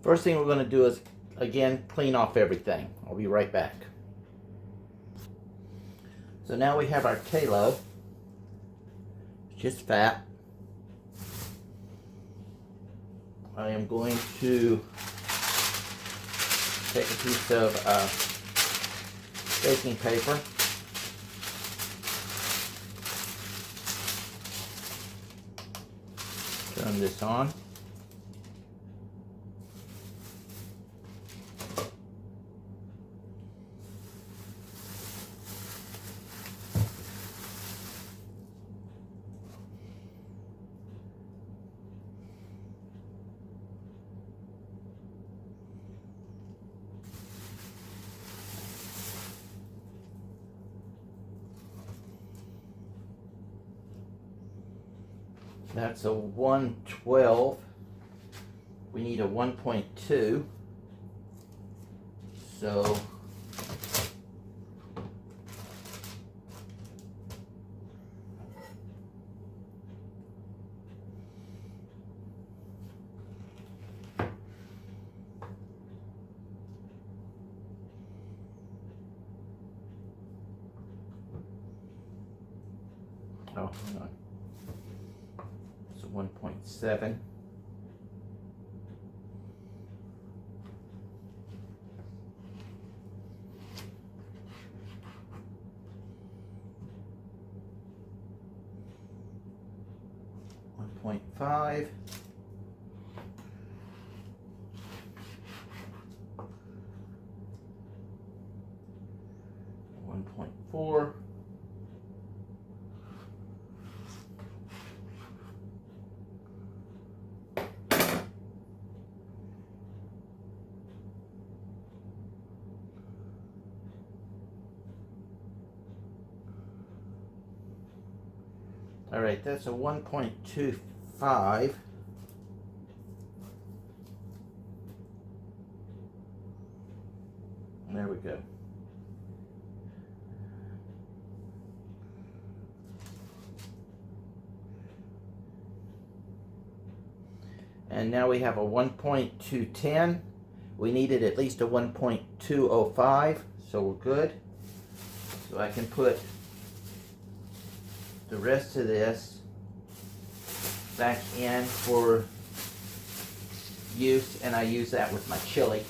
First thing we're going to do is, again, clean off everything. I'll be right back. So now we have our talo. It's just fat. I am going to take a piece of baking paper. Turn this on. That's a 112. We need a 1.2. So hang on. It's a 1.7. .5, 1.4, all right, that's a 1.25. There we go. And now we have a 1.210. We needed at least a 1.205, so we're good. So I can put the rest of this back in for use, and I use that with my chili.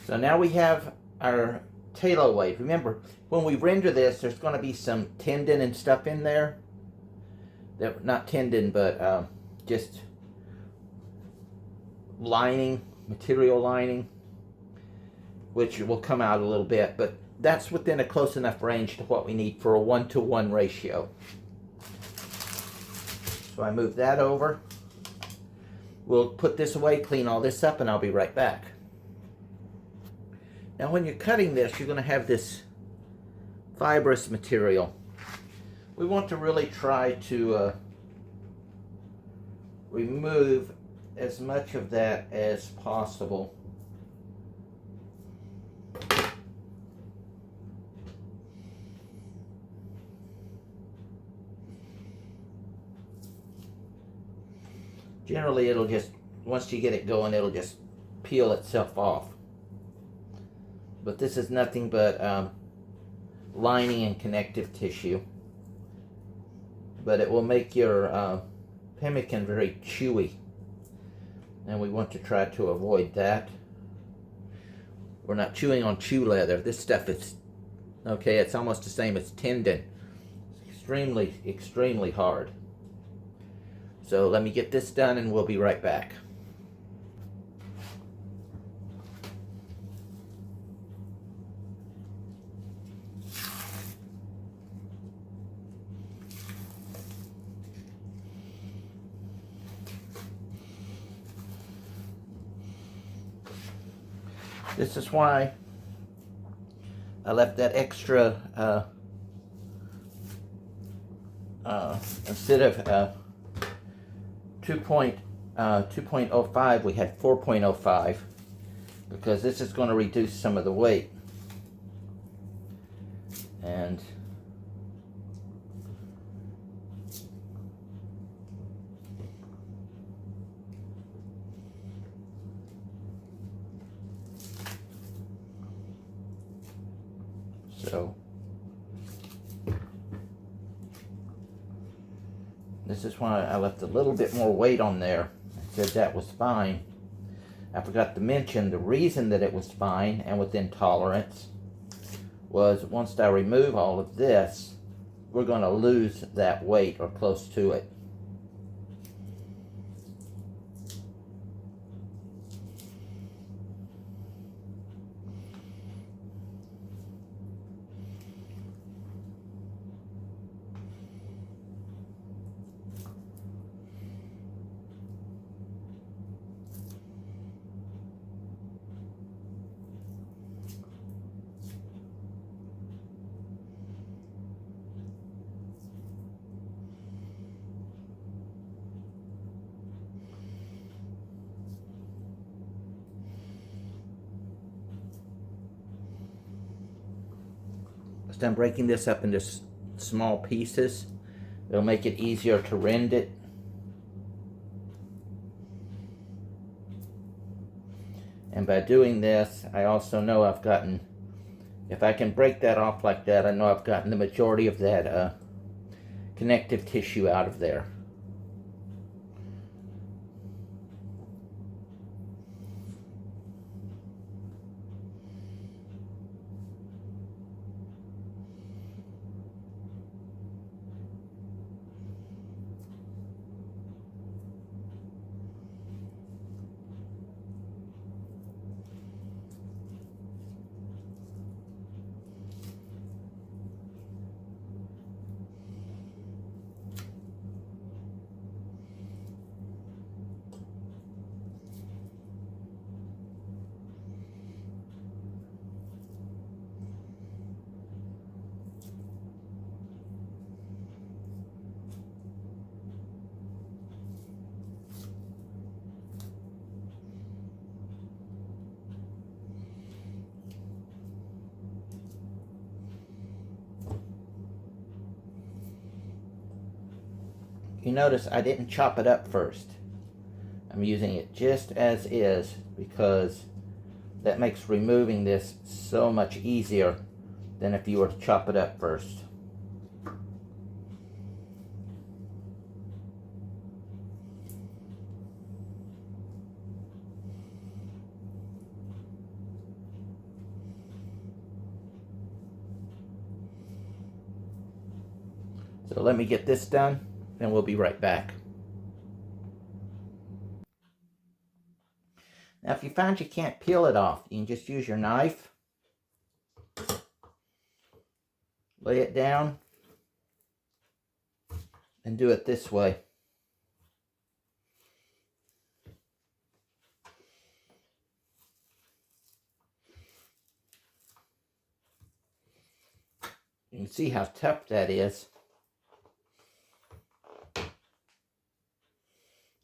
So now we have our talo weight. Remember, when we render this, there's going to be some tendon and stuff in there. That, not tendon, but just lining, material lining, which will come out a little bit, but that's within a close enough range to what we need for a 1-to-1 ratio. So I move that over. We'll put this away, clean all this up, and I'll be right back. Now when you're cutting this, you're going to have this fibrous material. We want to really try to remove as much of that as possible. Generally, it'll just, once you get it going, it'll just peel itself off. But this is nothing but lining and connective tissue. But it will make your pemmican very chewy. And we want to try to avoid that. We're not chewing on chew leather. This stuff is, okay, it's almost the same as tendon. It's extremely, extremely hard. So let me get this done and we'll be right back. This is why I left that extra, instead of 2.05, we had 4.05. because this is going to reduce some of the weight. And so this is why I left a little bit more weight on there. I said that was fine. I forgot to mention the reason that it was fine and within tolerance was once I remove all of this, we're going to lose that weight or close to it. So I'm breaking this up into small pieces. It'll make it easier to rend it. And by doing this, I also know I've gotten, if I can break that off like that, I know I've gotten the majority of that connective tissue out of there. You notice I didn't chop it up first. I'm using it just as is because that makes removing this so much easier than if you were to chop it up first. So let me get this done, and we'll be right back. Now if you find you can't peel it off, you can just use your knife, lay it down, and do it this way. You can see how tough that is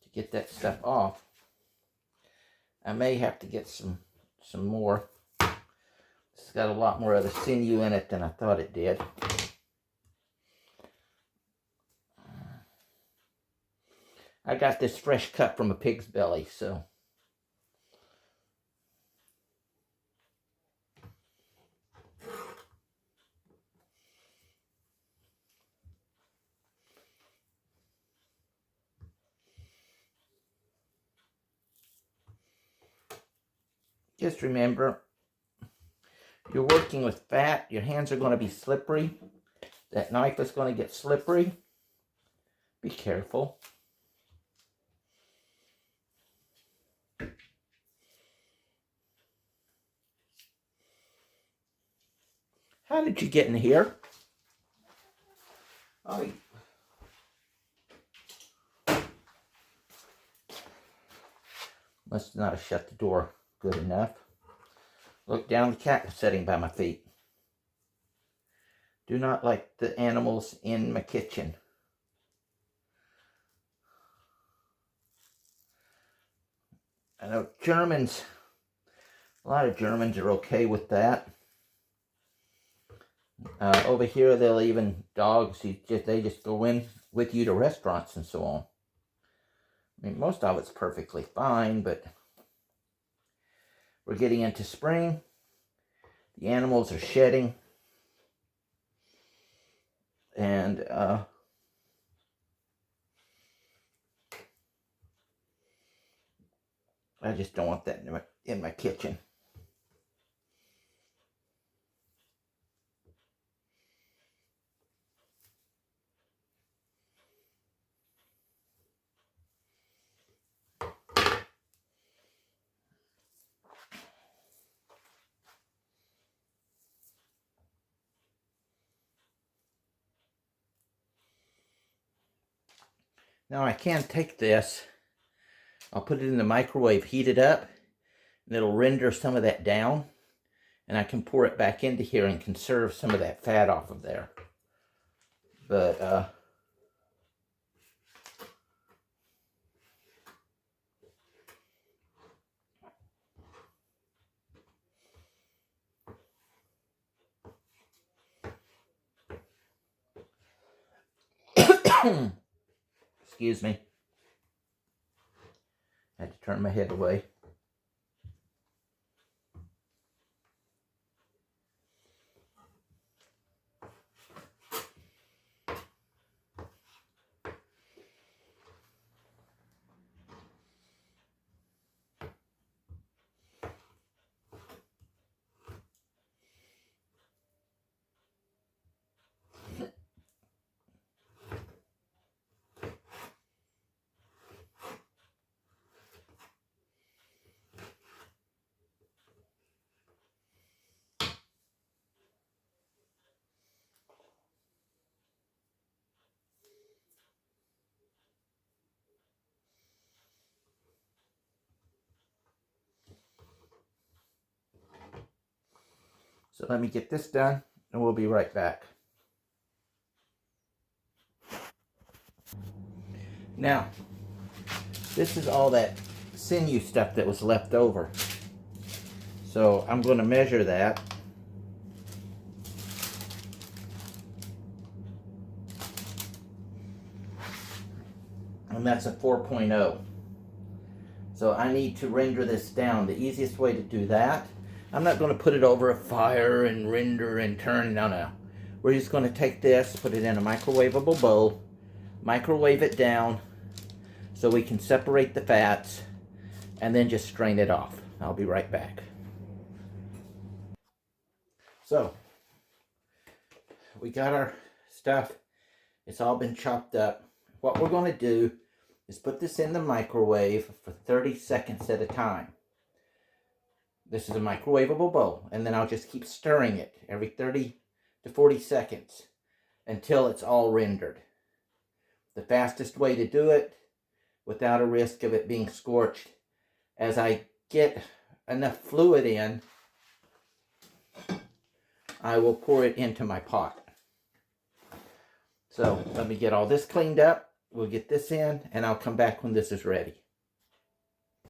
to get that stuff off. I may have to get some more. It's got a lot more of the sinew in it than I thought it did. I got this fresh cut from a pig's belly, so. Just remember, you're working with fat, your hands are going to be slippery. That knife is going to get slippery. Be careful. How did you get in here? Oh, must not have shut the door good enough. Look down, the cat was sitting by my feet. Do not like the animals in my kitchen. I know Germans A lot of Germans are okay with that. Over here, they'll even, dogs, they just go in with you to restaurants and so on. I mean, most of it's perfectly fine, but we're getting into spring. The animals are shedding. And I just don't want that in my kitchen. Now I can take this, I'll put it in the microwave, heat it up, and it'll render some of that down. And I can pour it back into here and conserve some of that fat off of there. But, excuse me. I had to turn my head away. So let me get this done and we'll be right back. Now, this is all that sinew stuff that was left over. So I'm going to measure that. And that's a 4.0. So I need to render this down. The easiest way to do that, I'm not going to put it over a fire and render and turn. No. We're just going to take this, put it in a microwavable bowl, microwave it down so we can separate the fats, and then just strain it off. I'll be right back. So, we got our stuff. It's all been chopped up. What we're going to do is put this in the microwave for 30 seconds at a time. This is a microwavable bowl, and then I'll just keep stirring it every 30 to 40 seconds until it's all rendered. The fastest way to do it without a risk of it being scorched, as I get enough fluid in, I will pour it into my pot. So let me get all this cleaned up. We'll get this in, and I'll come back when this is ready.